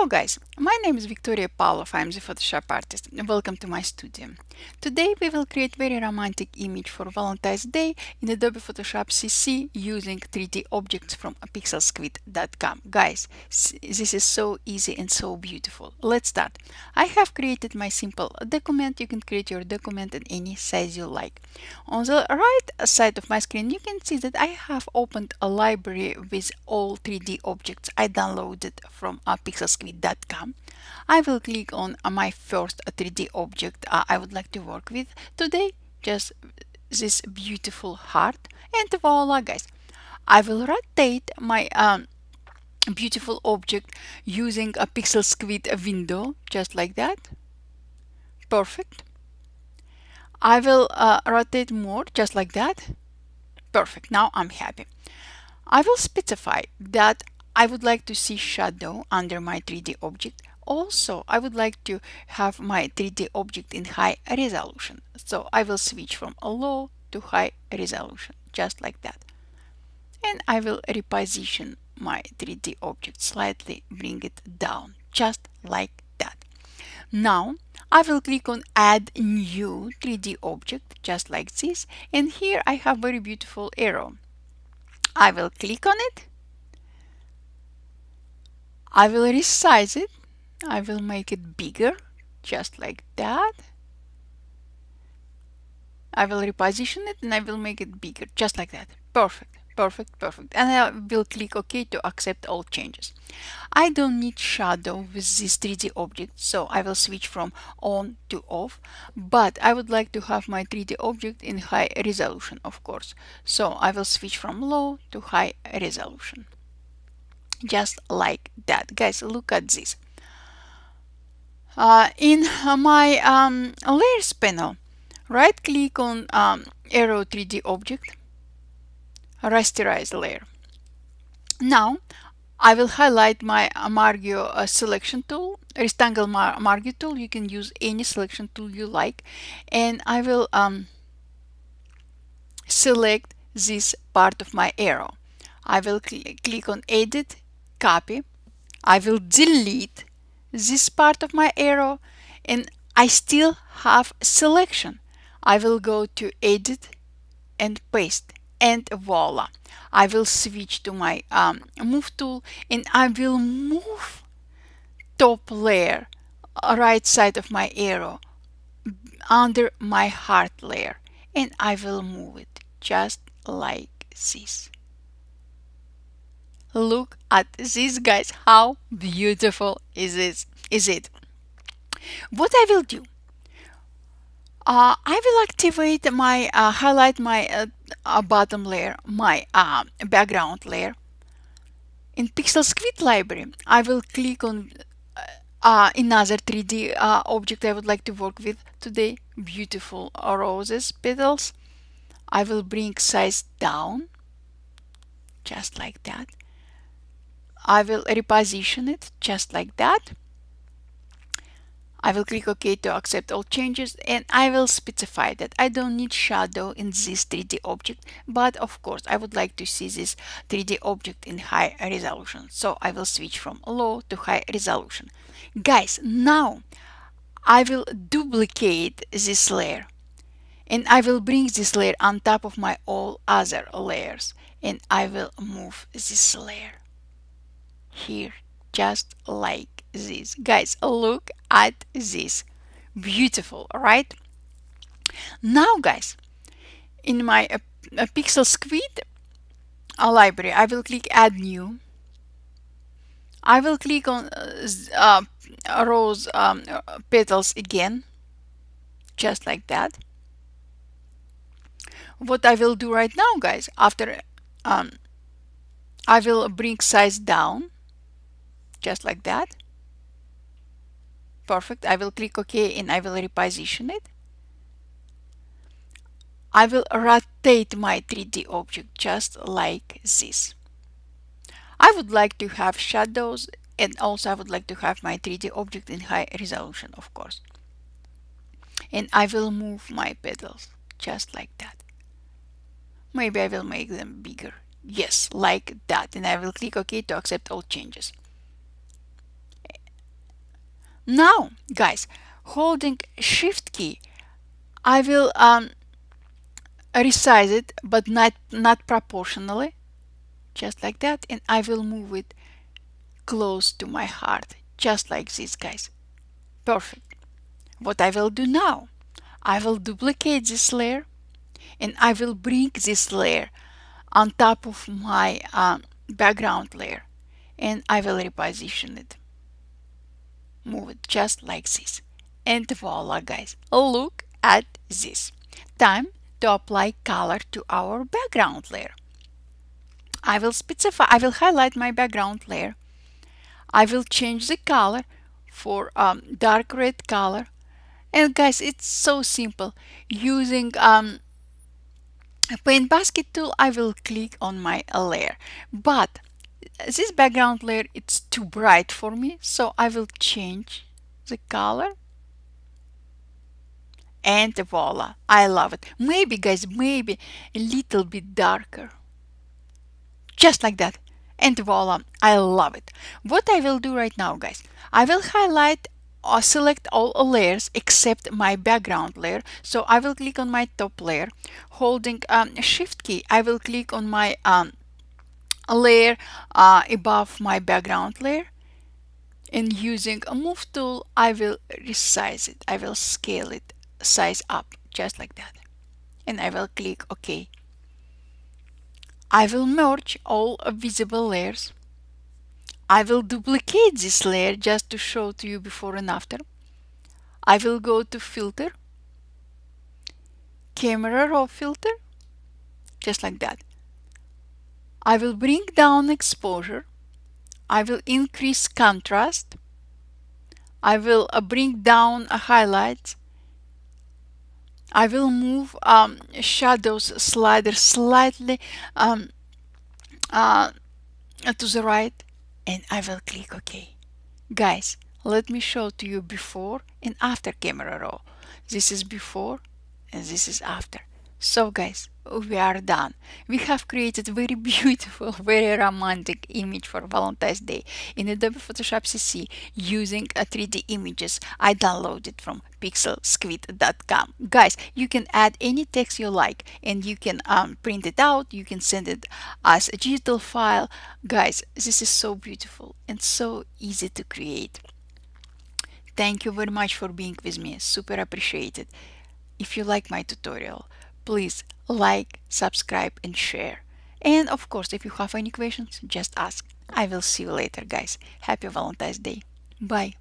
guys, my name is Victoria Pavlov. I am the Photoshop artist. Welcome to my studio. Today we will create very romantic image for Valentine's Day in Adobe Photoshop CC using 3D objects from PixelSquid.com. Guys, this is so easy and so beautiful. Let's start. I have created my simple document. You can create your document in any size you like. On the right side of my screen, you can see that I have opened a library with all 3D objects I downloaded from PixelSquid.com. I will click on my first 3D object I would like to work with today, just this beautiful heart, and voila guys. I will rotate my beautiful object using a PixelSquid window, just like that. Perfect. I will rotate more, just like that. Perfect. Now I'm happy. I will specify that I would like to see shadow under my 3D object. Also, I would like to have my 3D object in high resolution. So I will switch from low to high resolution, just like that. And I will reposition my 3D object slightly, bring it down, just like that. Now, I will click on Add New 3D Object, just like this. And here I have very beautiful arrow. I will click on it. I will resize it. I will make it bigger, just like that. I will reposition it and I will make it bigger, just like that. Perfect, perfect, perfect. And I will click OK to accept all changes. I don't need shadow with this 3D object, so I will switch from on to off. But I would like to have my 3D object in high resolution, of course. So I will switch from low to high resolution. Just like that. Guys, look at this. In my layers panel, right click on arrow 3D object, rasterize layer. Now I will highlight my Margio selection tool, rectangle Margio tool. You can use any selection tool you like, and I will select this part of my arrow. I will click on edit, copy. I will delete this part of my arrow, and I still have selection. I will go to edit and paste, and voila. I will switch to my move tool, and I will move top layer right side of my arrow under my heart layer, and I will move it just like this. Look at this, guys. How beautiful is it? What I will do, I will activate my highlight my bottom layer, my background layer. In PixelSquid library, I will click on another 3D object I would like to work with today. Beautiful roses petals. I will bring size down, just like that. I will reposition it, just like that. I will click OK to accept all changes, and I will specify that I don't need shadow in this 3D object, but of course I would like to see this 3D object in high resolution. So I will switch from low to high resolution. Guys, now I will duplicate this layer, and I will bring this layer on top of my all other layers, and I will move this layer here, just like this. Guys, look at this. Beautiful, right? Now guys, in my PixelSquid library, I will click add new. I will click on rose petals again, just like that. What I will do right now, guys, after I will bring size down, just like that. Perfect. I will click OK, and I will reposition it. I will rotate my 3D object just like this. I would like to have shadows, and also I would like to have my 3D object in high resolution, of course. And I will move my petals just like that. Maybe I will make them bigger. Yes, like that. And I will click OK to accept all changes. Now, guys, holding Shift key, I will resize it, but not proportionally, just like that, and I will move it close to my heart, just like this, guys. Perfect. What I will do now, I will duplicate this layer, and I will bring this layer on top of my background layer, and I will reposition it. Move it just like this. And voila, guys, look at this. Time to apply color to our background layer. I will highlight my background layer. I will change the color for dark red color. And guys, it's so simple. Using Paint Basket tool, I will click on my layer. But this background layer, it's too bright for me, so I will change the color. And voila, I love it. Maybe, guys, maybe a little bit darker. Just like that. And voila, I love it. What I will do right now, guys, I will highlight or select all layers except my background layer. So I will click on my top layer. Holding Shift key, I will click on my layer above my background layer. And using a move tool, I will resize it. I will scale it, size up, just like that. And I will click OK. I will merge all visible layers. I will duplicate this layer just to show to you before and after. I will go to Filter, Camera Raw Filter, just like that. I will bring down exposure. I will increase contrast. I will bring down highlights. I will move shadows slider slightly to the right, and I will click OK. Guys, let me show to you before and after camera raw. This is before and this is after. So guys, we are done. We have created very beautiful, very romantic image for Valentine's Day in Adobe Photoshop CC using 3D images I downloaded from PixelSquid.com. Guys, you can add any text you like and you can print it out, you can send it as a digital file. Guys, this is so beautiful and so easy to create. Thank you very much for being with me, super appreciated. If you like my tutorial, please like, subscribe and share. And of course, if you have any questions, just ask. I will see you later, guys. Happy Valentine's Day. Bye.